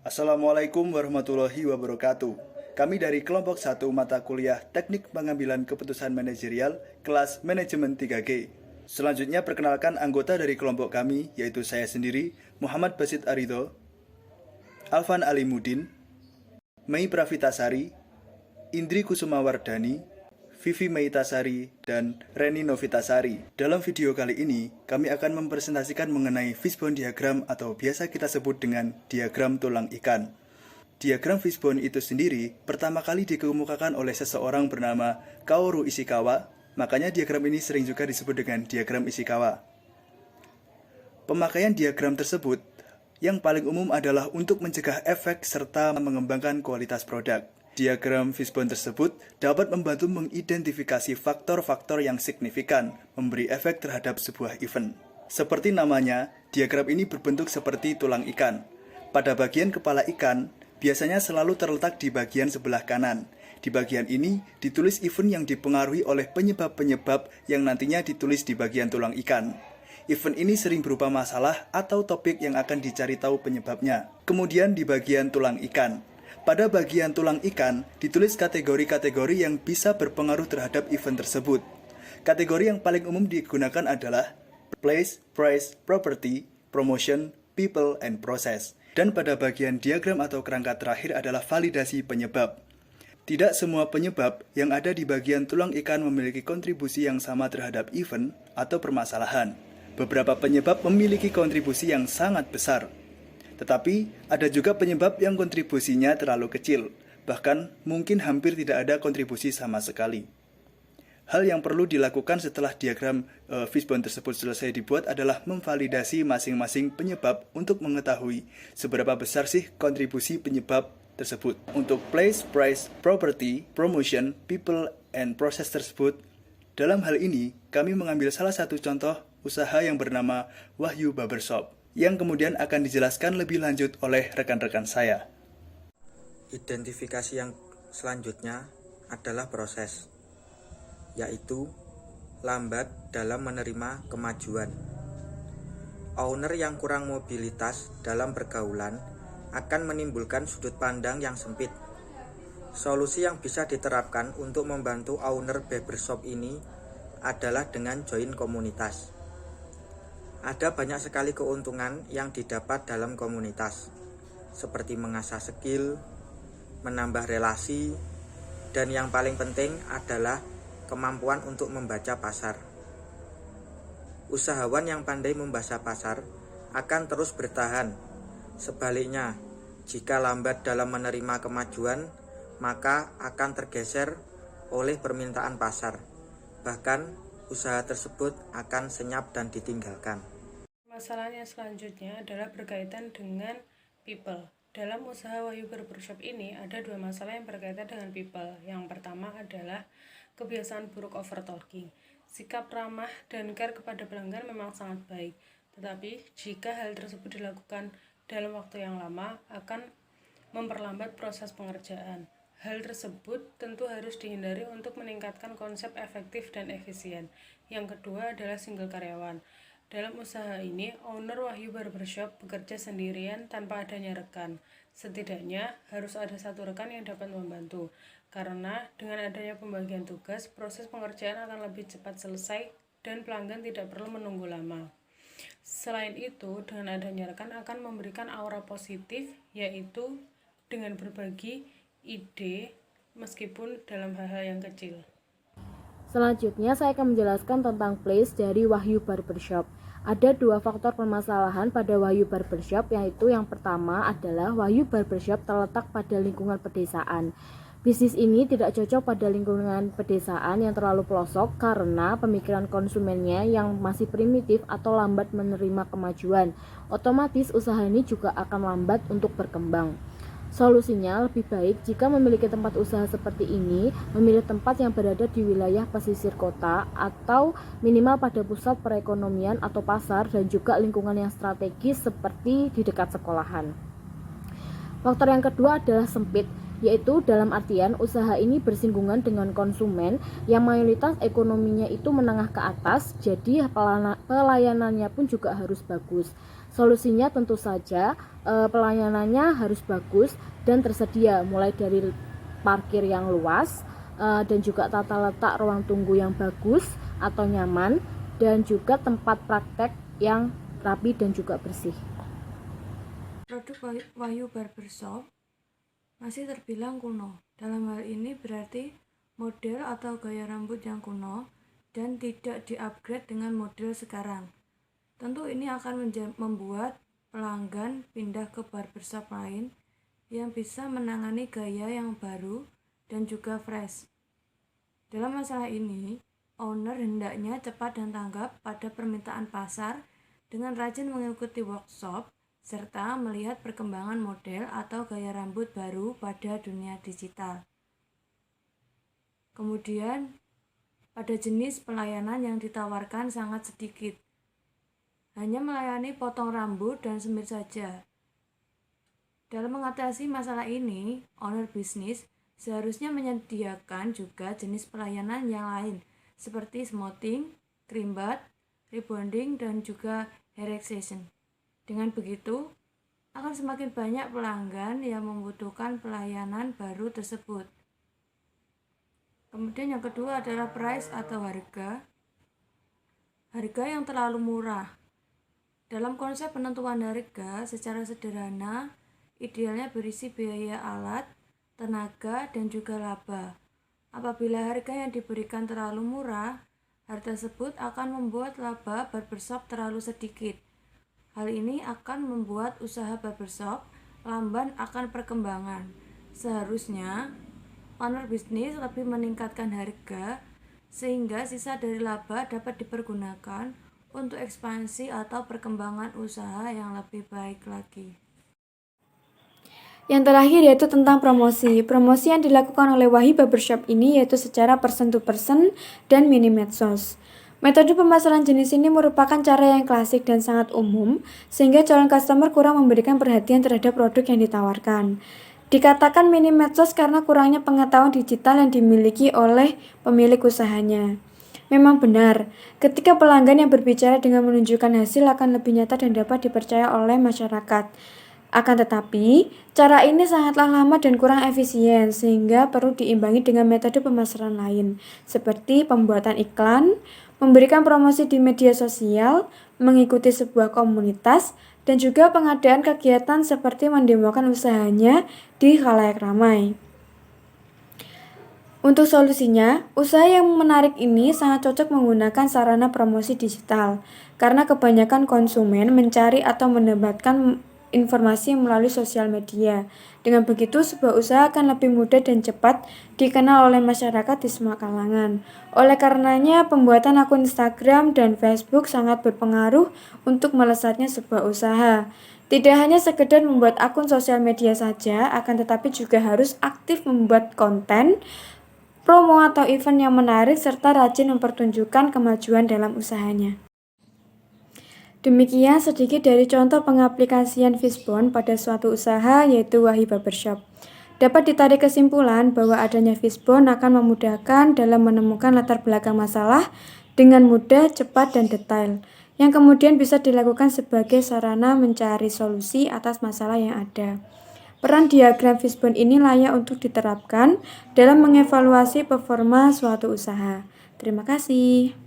Assalamualaikum warahmatullahi wabarakatuh. Kami dari kelompok 1 mata kuliah Teknik Pengambilan Keputusan Manajerial kelas Manajemen 3G. Selanjutnya perkenalkan anggota dari kelompok kami, yaitu saya sendiri, Muhammad Basit Arido, Alvan Alimudin, Mei Pravitasari, Indri Kusumawardani, Vivi Meitasari, dan Reni Novitasari. Dalam video kali ini, kami akan mempresentasikan mengenai fishbone diagram atau biasa kita sebut dengan diagram tulang ikan. Diagram fishbone itu sendiri pertama kali dikemukakan oleh seseorang bernama Kaoru Ishikawa, makanya diagram ini sering juga disebut dengan diagram Ishikawa. Pemakaian diagram tersebut yang paling umum adalah untuk mencegah efek serta mengembangkan kualitas produk. Diagram fishbone tersebut dapat membantu mengidentifikasi faktor-faktor yang signifikan memberi efek terhadap sebuah event. Seperti namanya, diagram ini berbentuk seperti tulang ikan. Pada bagian kepala ikan, biasanya selalu terletak di bagian sebelah kanan. Di bagian ini ditulis event yang dipengaruhi oleh penyebab-penyebab yang nantinya ditulis di bagian tulang ikan. Event ini sering berupa masalah atau topik yang akan dicari tahu penyebabnya. Kemudian di bagian tulang ikan, pada bagian tulang ikan ditulis kategori-kategori yang bisa berpengaruh terhadap event tersebut. Kategori yang paling umum digunakan adalah place, price, property, promotion, people, and process. Dan pada bagian diagram atau kerangka terakhir adalah validasi penyebab. Tidak semua penyebab yang ada di bagian tulang ikan memiliki kontribusi yang sama terhadap event atau permasalahan. Beberapa penyebab memiliki kontribusi yang sangat besar. Tetapi, ada juga penyebab yang kontribusinya terlalu kecil, bahkan mungkin hampir tidak ada kontribusi sama sekali. Hal yang perlu dilakukan setelah diagram fishbone tersebut selesai dibuat adalah memvalidasi masing-masing penyebab untuk mengetahui seberapa besar sih kontribusi penyebab tersebut. Untuk place, price, property, promotion, people, and process tersebut, dalam hal ini kami mengambil salah satu contoh usaha yang bernama Wahyu Barbershop, yang kemudian akan dijelaskan lebih lanjut oleh rekan-rekan saya. Identifikasi yang selanjutnya adalah proses, yaitu lambat dalam menerima kemajuan. Owner yang kurang mobilitas dalam pergaulan akan menimbulkan sudut pandang yang sempit. Solusi yang bisa diterapkan untuk membantu owner barbershop ini adalah dengan join komunitas. Ada banyak sekali keuntungan yang didapat dalam komunitas, seperti mengasah skill, menambah relasi, dan yang paling penting adalah kemampuan untuk membaca pasar. Usahawan yang pandai membaca pasar akan terus bertahan. Sebaliknya, jika lambat dalam menerima kemajuan, maka akan tergeser oleh permintaan pasar. Bahkan, usaha tersebut akan senyap dan ditinggalkan. Masalah yang selanjutnya adalah berkaitan dengan people. Dalam usaha Wahyu Barbershop ini ada dua masalah yang berkaitan dengan people. Yang pertama adalah kebiasaan buruk overtalking. Sikap ramah dan care kepada pelanggan memang sangat baik, tetapi jika hal tersebut dilakukan dalam waktu yang lama akan memperlambat proses pengerjaan. Hal tersebut tentu harus dihindari untuk meningkatkan konsep efektif dan efisien. Yang kedua adalah single karyawan. Dalam usaha ini, owner Wahyu Barbershop bekerja sendirian tanpa adanya rekan. Setidaknya harus ada satu rekan yang dapat membantu, karena dengan adanya pembagian tugas, proses pengerjaan akan lebih cepat selesai dan pelanggan tidak perlu menunggu lama. Selain itu, dengan adanya rekan akan memberikan aura positif, yaitu dengan berbagi ide meskipun dalam hal-hal yang kecil. Selanjutnya saya akan menjelaskan tentang place dari Wahyu Barbershop. Ada dua faktor permasalahan pada Wahyu Barbershop, yaitu yang pertama adalah Wahyu Barbershop terletak pada lingkungan pedesaan. Bisnis ini tidak cocok pada lingkungan pedesaan yang terlalu pelosok karena pemikiran konsumennya yang masih primitif atau lambat menerima kemajuan. Otomatis usaha ini juga akan lambat untuk berkembang. Solusinya lebih baik jika memiliki tempat usaha seperti ini, memilih tempat yang berada di wilayah pesisir kota atau minimal pada pusat perekonomian atau pasar dan juga lingkungan yang strategis seperti di dekat sekolahan. Faktor yang kedua adalah sempit, yaitu dalam artian usaha ini bersinggungan dengan konsumen yang mayoritas ekonominya itu menengah ke atas, jadi pelayanannya pun juga harus bagus. Solusinya tentu saja pelayanannya harus bagus dan tersedia, mulai dari parkir yang luas dan juga tata letak ruang tunggu yang bagus atau nyaman, dan juga tempat praktek yang rapi dan juga bersih. Produk Wahyu Barbershop masih terbilang kuno. Dalam hal ini berarti model atau gaya rambut yang kuno dan tidak di-upgrade dengan model sekarang. Tentu ini akan membuat pelanggan pindah ke barbershop lain yang bisa menangani gaya yang baru dan juga fresh. Dalam masalah ini, owner hendaknya cepat dan tanggap pada permintaan pasar dengan rajin mengikuti workshop serta melihat perkembangan model atau gaya rambut baru pada dunia digital. Kemudian, pada jenis pelayanan yang ditawarkan sangat sedikit. Hanya melayani potong rambut dan semir saja. Dalam mengatasi masalah ini, owner bisnis seharusnya menyediakan juga jenis pelayanan yang lain seperti smoothing, creambath, rebonding, dan juga hair extension. Dengan begitu, akan semakin banyak pelanggan yang membutuhkan pelayanan baru tersebut. Kemudian yang kedua adalah price atau harga. Harga yang terlalu murah. Dalam konsep penentuan harga secara sederhana, idealnya berisi biaya alat, tenaga, dan juga laba. Apabila harga yang diberikan terlalu murah, hal tersebut akan membuat laba barbershop terlalu sedikit. Hal ini akan membuat usaha barbershop lamban akan perkembangan. Seharusnya, owner bisnis lebih meningkatkan harga sehingga sisa dari laba dapat dipergunakan untuk ekspansi atau perkembangan usaha yang lebih baik lagi. Yang terakhir yaitu tentang promosi. Promosi yang dilakukan oleh Wahyu Barbershop ini yaitu secara person to person dan mini medsos. Metode pemasaran jenis ini merupakan cara yang klasik dan sangat umum, sehingga calon customer kurang memberikan perhatian terhadap produk yang ditawarkan. Dikatakan mini medsos karena kurangnya pengetahuan digital yang dimiliki oleh pemilik usahanya. Memang benar, ketika pelanggan yang berbicara dengan menunjukkan hasil akan lebih nyata dan dapat dipercaya oleh masyarakat. Akan tetapi, cara ini sangatlah lama dan kurang efisien, sehingga perlu diimbangi dengan metode pemasaran lain, seperti pembuatan iklan, memberikan promosi di media sosial, mengikuti sebuah komunitas, dan juga pengadaan kegiatan seperti mendemokan usahanya di khalayak ramai. Untuk solusinya, usaha yang menarik ini sangat cocok menggunakan sarana promosi digital, karena kebanyakan konsumen mencari atau mendapatkan informasi melalui sosial media. Dengan begitu, sebuah usaha akan lebih mudah dan cepat dikenal oleh masyarakat di semua kalangan. Oleh karenanya, pembuatan akun Instagram dan Facebook sangat berpengaruh untuk melesatnya sebuah usaha. Tidak hanya sekedar membuat akun sosial media saja, akan tetapi juga harus aktif membuat konten, promo atau event yang menarik, serta rajin mempertunjukkan kemajuan dalam usahanya. Demikian sedikit dari contoh pengaplikasian Fishbone pada suatu usaha, yaitu Wahyu Barbershop. Dapat ditarik kesimpulan bahwa adanya Fishbone akan memudahkan dalam menemukan latar belakang masalah dengan mudah, cepat, dan detail, yang kemudian bisa dilakukan sebagai sarana mencari solusi atas masalah yang ada. Peran diagram Fishbone ini layak untuk diterapkan dalam mengevaluasi performa suatu usaha. Terima kasih.